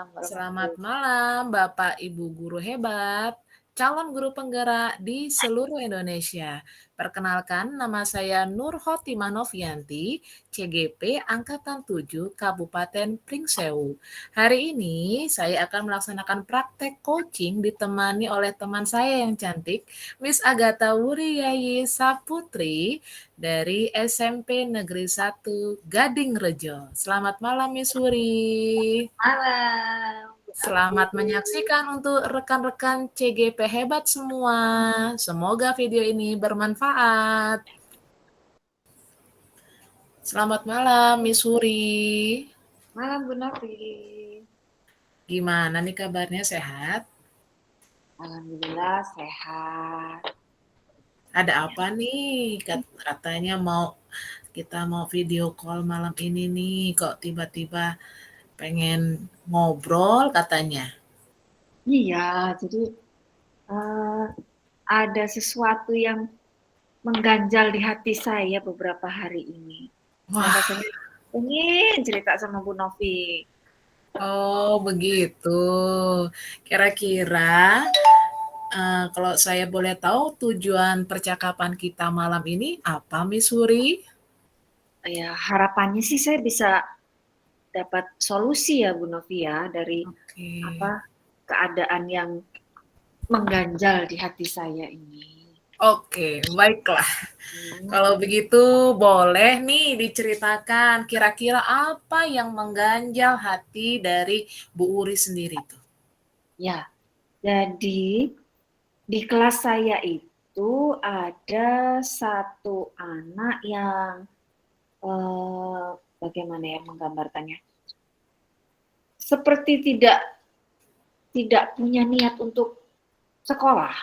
malam Selamat warahmatullahi. malam, Bapak Ibu guru hebat, calon guru penggerak di seluruh Indonesia. Perkenalkan, nama saya Nur Khotimah Novianti, CGP Angkatan 7 Kabupaten Pringsewu. Hari ini saya akan melaksanakan praktek coaching ditemani oleh teman saya yang cantik, Miss Agatha Wuriyayi Saputri dari SMP Negeri 1 Gading Rejo. Selamat malam, Miss Wuri. Malam, Bu Novi. Selamat menyaksikan untuk rekan-rekan CGP hebat semua. Semoga video ini bermanfaat. Selamat malam, Miss Suri. Malam, Bu Novi. Gimana nih kabarnya, sehat? Alhamdulillah sehat. Ada Ya. apa nih? Katanya kita mau video call malam ini nih. Kok tiba-tiba pengen ngobrol katanya? Iya, jadi eh, ada sesuatu yang mengganjal di hati saya beberapa hari ini. Saya Wah, rasanya ingin cerita sama Bu Novi. oh begitu. Kira-kira kalau saya boleh tahu tujuan percakapan kita malam ini apa, Miss Suri? Ya, harapannya sih saya bisa dapat solusi ya Bu Novi ya dari Oke. apa keadaan yang mengganjal di hati saya ini. Oke, baiklah. Hmm. Kalau begitu boleh nih diceritakan kira-kira apa yang mengganjal hati dari Bu Uri sendiri tuh? Ya, jadi di kelas saya itu ada satu anak yang bagaimana ya menggambarkannya? Seperti tidak punya niat untuk sekolah.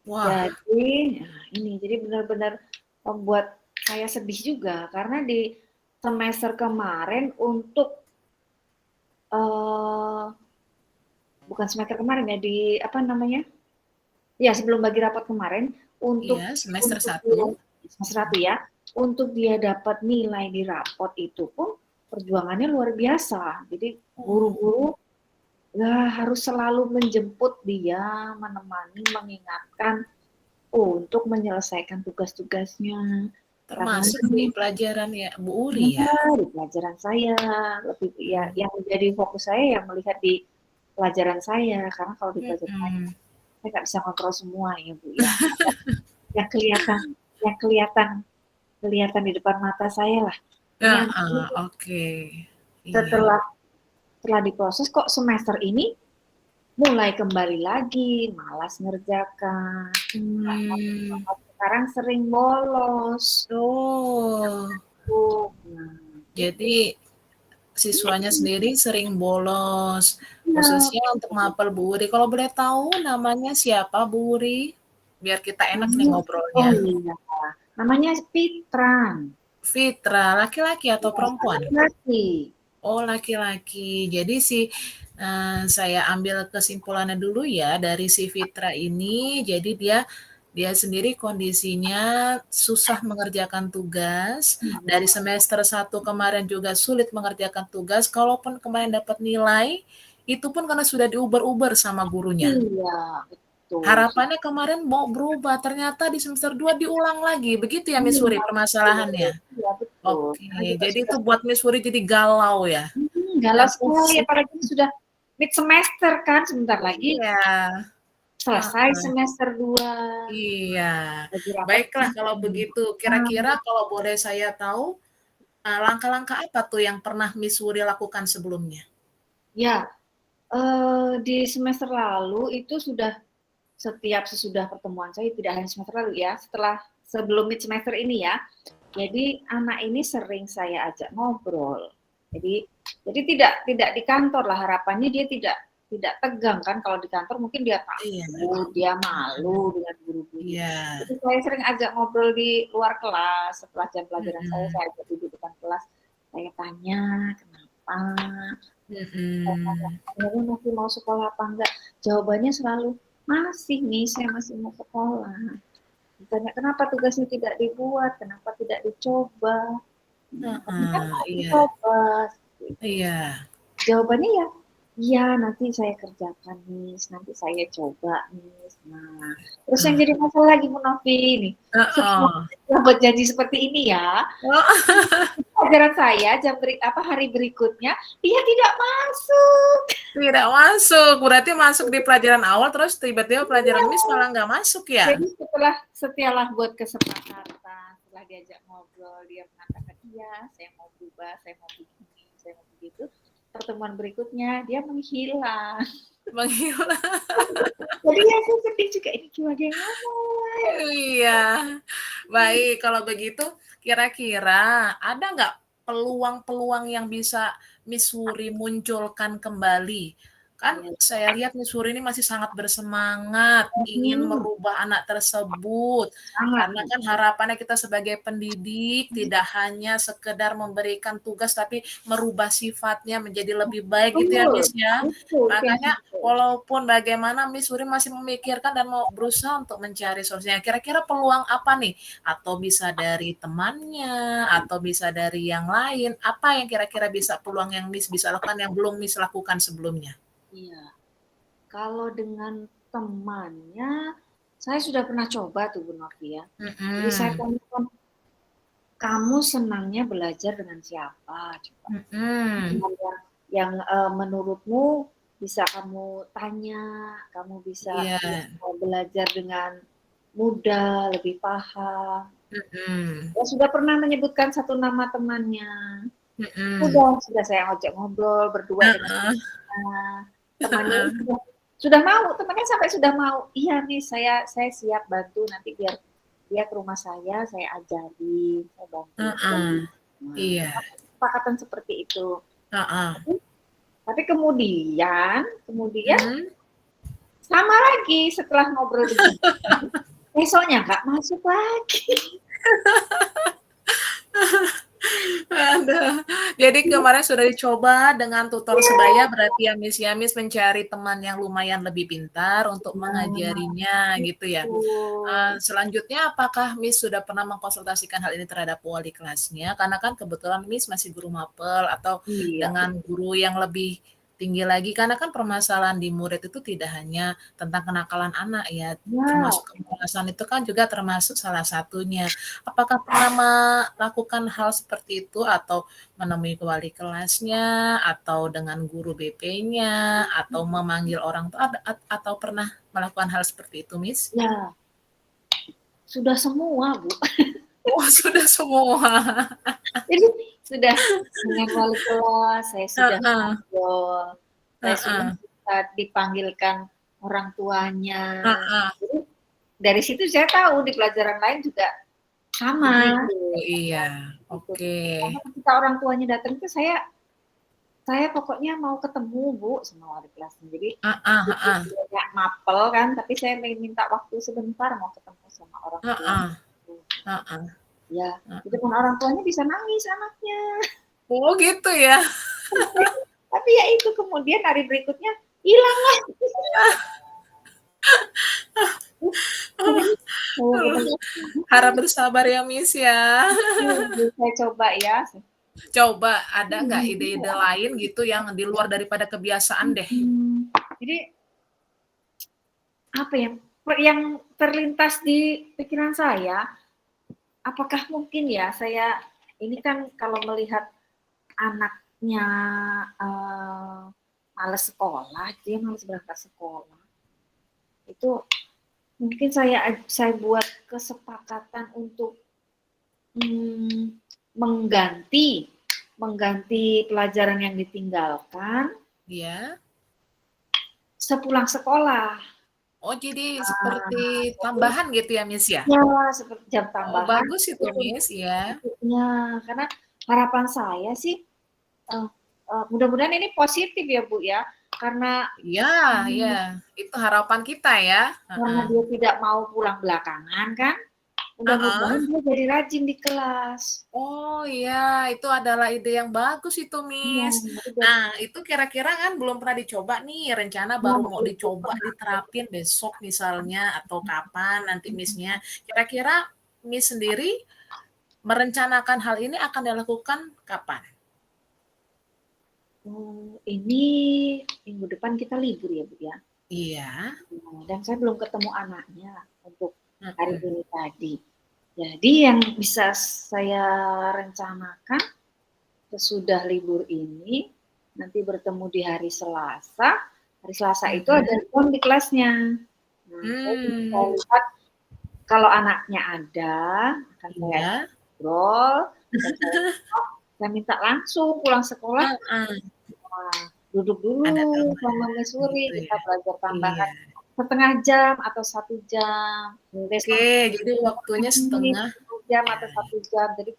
Wah, Jadi, nah ini jadi benar-benar membuat saya sedih juga karena di semester kemarin untuk uh, bukan semester kemarin ya di apa namanya? Ya sebelum bagi rapat kemarin iya untuk semester untuk satu. dia semester 1 ya, untuk dia dapat nilai di rapot itu pun perjuangannya luar biasa. Jadi Oh, guru-guru ya harus selalu menjemput dia, menemani, mengingatkan untuk menyelesaikan tugas-tugasnya. Karena termasuk di pelajaran ya Bu Uri ya? ya, di pelajaran saya lebih ya Hmm. yang menjadi fokus saya yang melihat di pelajaran saya karena kalau di pelajaran Mm-mm. saya nggak bisa kontrol semua ya Bu ya. Yang kelihatan yang kelihatan kelihatan di depan mata saya lah. Ini Ya, anak ini oke. Iya. setelah setelah diproses kok semester ini mulai kembali lagi, malas ngerjakan. Hmm. Sekarang sering bolos. Oh, Nah, jadi siswanya sendiri sering bolos, iya, khususnya untuk mapel Bu Wuri. Kalau boleh tahu namanya siapa Bu Wuri? Biar kita enak nih namanya, ngobrolnya. oh iya, namanya Pitran. Fitra, laki-laki atau perempuan? Laki-laki. Oh, laki-laki. Jadi saya ambil kesimpulannya dulu ya dari si Fitra ini. Jadi dia sendiri kondisinya susah mengerjakan tugas. Dari semester 1 kemarin juga sulit mengerjakan tugas. Kalaupun kemarin dapat nilai, itu pun karena sudah diuber-uber sama gurunya. Iya, betul. Harapannya kemarin mau berubah, ternyata di semester 2 diulang lagi. Begitu ya Miss Suri Iya, permasalahannya? betul. Iya, betul. Oke, Karena juga jadi itu sudah buat Miss Suri jadi galau ya? galau Dan sekali, pusing. apalagi sudah mid semester kan, sebentar lagi Iya, selesai heeh, semester 2. iya. Bagi rapat Baiklah kalau begitu, kira-kira kalau boleh saya tahu, langkah-langkah apa tuh yang pernah Miss Wuri lakukan sebelumnya? ya, di semester lalu itu sudah setiap sesudah pertemuan saya, tidak hanya semester lalu ya, sebelum mid semester ini ya. Jadi anak ini sering saya ajak ngobrol. Jadi tidak di kantor lah, harapannya dia tidak tegang kan, kalau di kantor mungkin dia Iya, takut, dia malu dengan guru-guru. iya, Jadi saya sering ajak ngobrol di luar kelas, setelah jam pelajaran mhm, saya ajak duduk depan kelas, saya tanya kenapa, saya tanya mhm. kamu masih mau sekolah apa enggak, jawabannya selalu masih nih, saya masih mau sekolah. Ditanya kenapa tugasnya tidak dibuat, kenapa tidak dicoba, kenapa Heeh, nggak iya, dicoba. iya, Jawabannya ya iya nanti saya kerjakan Miss, nanti saya coba Miss. Nah, terus yang Ah, jadi masalah lagi Bu Novi nih, setelah heeh. buat janji seperti ini ya, Oh, pelajaran saya hari berikutnya dia tidak masuk. tidak masuk, berarti masuk di pelajaran awal terus tiba-tiba pelajaran Miss Iya. malah nggak masuk ya? Jadi setelah buat kesepakatan, setelah diajak ngobrol, dia mengatakan iya, saya mau berubah, saya mau begini, saya mau begitu. Pertemuan berikutnya dia menghilang. Menghilang. Jadi ya saya sedih juga ini bagaimana. Iya. Baik, kalau begitu kira-kira ada nggak peluang-peluang yang bisa Missouri munculkan kembali? Kan Ya, saya lihat Missouri ini masih sangat bersemangat ingin merubah anak tersebut. sangat Karena Bu. kan harapannya kita sebagai pendidik tidak hanya sekedar memberikan tugas tapi merubah sifatnya menjadi lebih baik gitu ya Betul, Miss ya. betul, itu yang Makanya betul. walaupun bagaimana Missouri masih memikirkan dan mau berusaha untuk mencari solusinya. Kira-kira peluang apa nih? Atau bisa dari temannya, atau bisa dari yang lain. Apa yang kira-kira bisa peluang yang Miss bisa lakukan yang belum Miss lakukan sebelumnya? Iya. Kalau dengan temannya, saya sudah pernah coba tuh Bu Novi ya. Jadi saya Mhm. tanyakan, kamu senangnya belajar dengan siapa? Coba. Mhm. Teman yang menurutmu bisa kamu tanya, kamu bisa Iya. belajar dengan mudah, lebih paham. Mhm. Saya sudah pernah menyebutkan satu nama temannya. Mhm. Sudah saya ajak ngobrol berdua dengan Heeh. temannya sudah mau, temannya sampai sudah mau. Iya nih, saya siap bantu nanti biar dia ke rumah saya ajari, saya Heeh. bantu. Nah, Iya. kesepakatan seperti itu. Heeh. Tapi kemudian Mhm. sama lagi setelah ngobrol begini. Besoknya nggak masuk lagi. Aduh. Jadi kemarin sudah dicoba dengan tutor sebaya berarti ya Miss ya, Miss mencari teman yang lumayan lebih pintar untuk Nah, mengajarinya gitu ya. betul. Selanjutnya apakah Miss sudah pernah mengkonsultasikan hal ini terhadap wali kelasnya? Karena kan kebetulan Miss masih guru mapel atau Iya, dengan guru yang lebih tinggi lagi karena kan permasalahan di murid itu tidak hanya tentang kenakalan anak ya, ya, termasuk kemalasan itu kan juga termasuk salah satunya. Apakah pernah melakukan hal seperti itu atau menemui wali kelasnya atau dengan guru BP-nya atau memanggil orang tua atau pernah melakukan hal seperti itu, Miss? ya, sudah semua, Bu. Oh, sudah semua. Jadi sudah dengan wali kelas, saya sudah Heeh, ngobrol, saya sudah heeh, dipanggilkan orang tuanya. heeh. Jadi dari situ saya tahu di pelajaran lain juga sama. Begitu, iya. Gitu. Oke. Karena ketika orang tuanya datang itu saya pokoknya mau ketemu Bu sama wali kelasnya. Jadi Heeh, heeh, nggak mapel kan, tapi saya minta waktu sebentar mau ketemu sama orang tua. heeh, heeh, Ya, di heeh. depan orang tuanya bisa nangis anaknya. Oh, gitu ya? Tapi ya itu kemudian hari berikutnya hilang lagi. Jadi saya benar-benar Harap bersabar ya, Miss, ya. saya coba ya. Coba ada nggak ide-ide lain gitu yang di luar daripada kebiasaan deh? Jadi apa yang terlintas di pikiran saya, apakah mungkin ya saya ini kan kalau melihat anaknya males sekolah, dia males berangkat sekolah, itu mungkin saya buat kesepakatan untuk hmm, mengganti mengganti pelajaran yang ditinggalkan Iya. sepulang sekolah. Oh, jadi seperti Ah, tambahan gitu ya, Miss, ya? ya seperti jam Oh, tambahan bagus itu, itu Miss, ya. berikutnya. Karena harapan saya sih uh, mudah-mudahan ini positif ya Bu ya, karena Iya, iya, hmm, itu harapan kita ya. karena Heeh. dia tidak mau pulang belakangan kan, Heeh. mudah-mudahan dia jadi rajin di kelas. Oh, iya, itu adalah ide yang bagus itu, Iya, Miss. jadi biar Nah, itu kira-kira kan belum pernah dicoba nih, rencana baru mau itu dicoba pernah. diterapin besok misalnya atau kapan nanti Miss-nya. Kira-kira Miss sendiri merencanakan hal ini akan dilakukan kapan? Ini minggu depan kita libur ya Bu ya. Iya. Dan saya belum ketemu anaknya untuk hari Mm-mm. ini tadi. Jadi yang bisa saya rencanakan sesudah libur ini, nanti bertemu di hari Selasa. Hari Selasa itu ada Mm-mm. pon di kelasnya. Nah, saya bisa Hmm. lihat kalau anaknya ada, akan saya Iya. ngobrol, dan saya minta langsung pulang sekolah, Heeh. duduk Ada dulu teman sama Miss Wuri, gitu kita ya. belajar Iya. tambahan setengah jam atau 1 jam. Besok Oke, jadi waktunya setengah. 1 jam Ya. atau 1 jam, jadi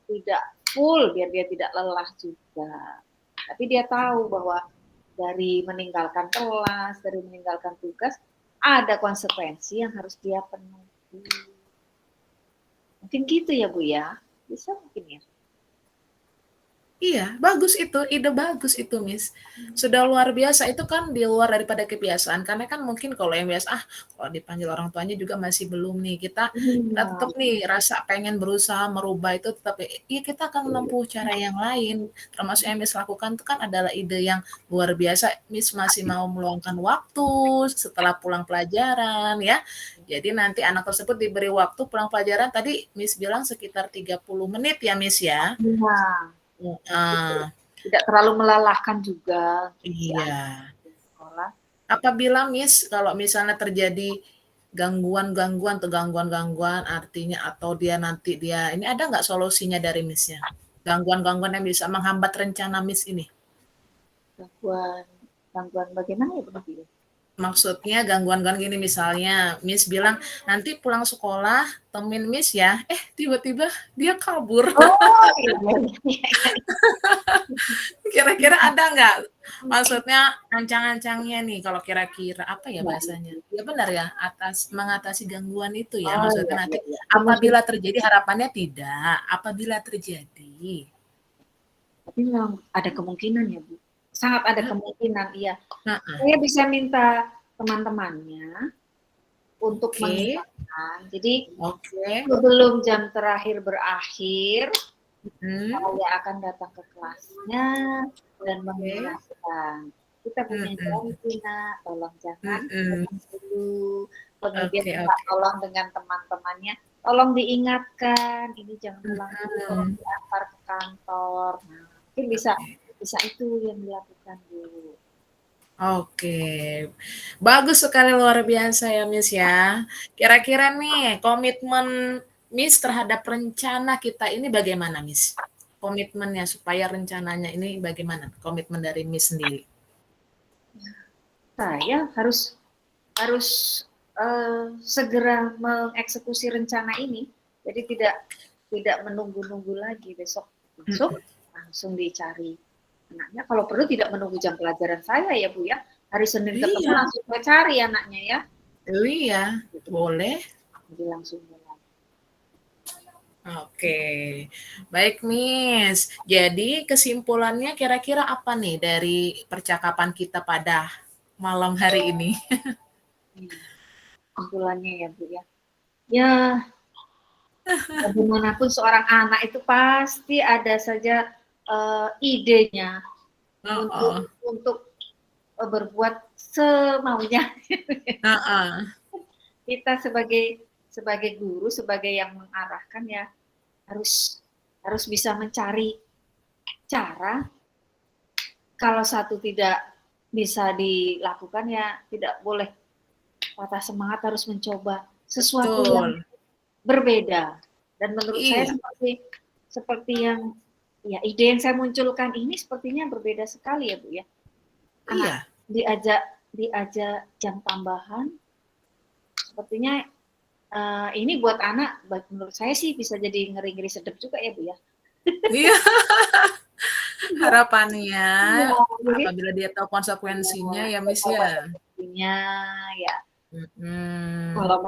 tidak full biar dia tidak lelah juga. Tapi dia tahu bahwa dari meninggalkan kelas, dari meninggalkan tugas, ada konsekuensi yang harus dia penuhi. Mungkin gitu ya Bu ya, bisa mungkin ya. Iya, bagus itu, ide bagus itu, Miss. Sudah luar biasa, itu kan di luar daripada kebiasaan, karena kan mungkin kalau yang biasa, kalau dipanggil orang tuanya juga masih belum nih, kita Iya, tetap nih rasa pengen berusaha merubah itu tetap, iya kita akan menempuh cara yang lain, termasuk yang Miss lakukan itu kan adalah ide yang luar biasa, Miss masih mau meluangkan waktu setelah pulang pelajaran ya, jadi nanti anak tersebut diberi waktu pulang pelajaran, tadi Miss bilang sekitar 30 menit ya, Miss ya? iya. Heeh, Tidak terlalu melelahkan juga si iya. anak di sekolah. Apabila kalau misalnya terjadi gangguan-gangguan atau gangguan-gangguan artinya atau dia ini ada nggak solusinya dari Miss-nya? Gangguan-gangguan yang bisa menghambat rencana Miss ini? Gangguan, gangguan bagaimana ya Bu? Maksudnya gangguan-gangguan gini misalnya Miss bilang nanti pulang sekolah temuin Miss ya, tiba-tiba dia kabur. Oh iya, iya, iya. Kira-kira ada nggak? Maksudnya ancang-ancangnya nih kalau kira-kira apa ya Iya, bahasanya? Ya benar ya, mengatasi gangguan itu ya. oh Maksudnya iya, nanti iya, iya. Kemungkinan, apabila terjadi harapannya tidak, apabila terjadi. tapi memang ada kemungkinan ya Bu. Sangat ada Hah? kemungkinan, iya. Heeh. Saya bisa minta teman-temannya untuk Oke, mengingatkan. Jadi oke. sebelum jam terakhir berakhir, Hmm, saya akan datang ke kelasnya dan oke. mengingatkan. Kita punya Mm-mm. janji nak, tolong jangan Mm-mm. pulang dulu. Kemudian Oke, minta oke. tolong dengan teman-temannya, tolong diingatkan, ini jangan pulang dulu, tolong Mm-mm. diantar ke kantor. Nah, mungkin bisa bisa itu yang dilakukan Bu. Oke, bagus sekali luar biasa ya Miss ya. Kira-kira nih komitmen Miss terhadap rencana kita ini bagaimana Miss? Komitmennya supaya rencananya ini bagaimana? Komitmen dari Miss sendiri. Saya harus harus segera mengeksekusi rencana ini. Jadi tidak menunggu-nunggu lagi besok masuk Mm-mm. langsung dicari anaknya. Kalau perlu tidak menunggu jam pelajaran saya ya Bu ya. Hari Senin ketemu Iya, langsung saya cari anaknya ya. iya, Gitu. boleh. Jadi langsung mulai. Oke, baik Miss. Jadi kesimpulannya kira-kira apa nih dari percakapan kita pada malam hari ini? Kesimpulannya ya Bu ya. Ya bagaimanapun seorang anak itu pasti ada saja idenya Oh, untuk oh. untuk berbuat semaunya. Kita sebagai sebagai guru, sebagai yang mengarahkan ya harus harus bisa mencari cara. Kalau satu tidak bisa dilakukan ya tidak boleh patah semangat, harus mencoba sesuatu yang Betul. berbeda. Dan menurut saya Iya, seperti yang ya ide yang saya munculkan ini sepertinya berbeda sekali ya Bu ya. Anak iya, diajak diajak jam tambahan sepertinya ini buat anak, menurut saya sih bisa jadi ngeri-ngeri sedap juga ya Bu ya. iya. Iya, Harapannya iya. Jadi apabila dia tahu konsekuensinya ya, Miss, apa ya? sepertinya ya Mhm. kalau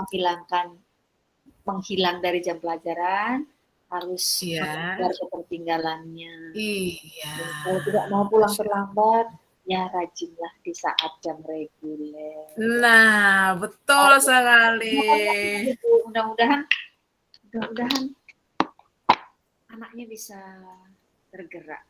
menghilang dari jam pelajaran harus Iya. mengejar ketertinggalannya. Iya. Dan kalau tidak mau pulang Masya terlambat, ya rajinlah di saat jam reguler. nah, betul sekali. Mudah-mudahan mudah-mudahan anaknya bisa tergerak.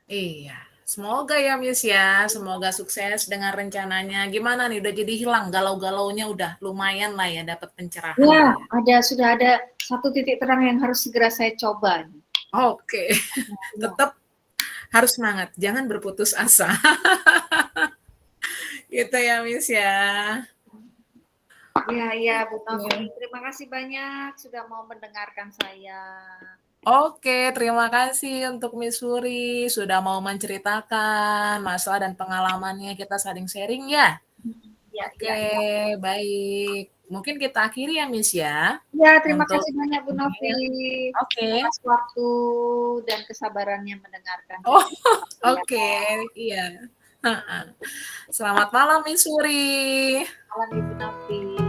Iya. Semoga ya Miss ya, semoga sukses dengan rencananya. Gimana nih, udah jadi hilang galau-galaunya, udah lumayan lah ya dapat pencerahan lah Ya, ya. sudah ada satu titik terang yang harus segera saya coba. Oke, Ya, tetap harus semangat, jangan berputus asa. Gitu ya Miss ya. ya, Bu Novi. Oke. Terima kasih banyak sudah mau mendengarkan saya. Oke, terima kasih untuk Miss Suri sudah mau menceritakan masalah dan pengalamannya, kita saling sharing ya. Ya, Oke, ya, ya. baik. Mungkin kita akhiri ya Miss ya Ya, terima untuk kasih banyak Bu Novi Oke. atas waktu dan kesabarannya mendengarkan Oh, cerita saya. oke, iya. Heeh. Selamat malam Miss Suri. Malam Ibu Novi.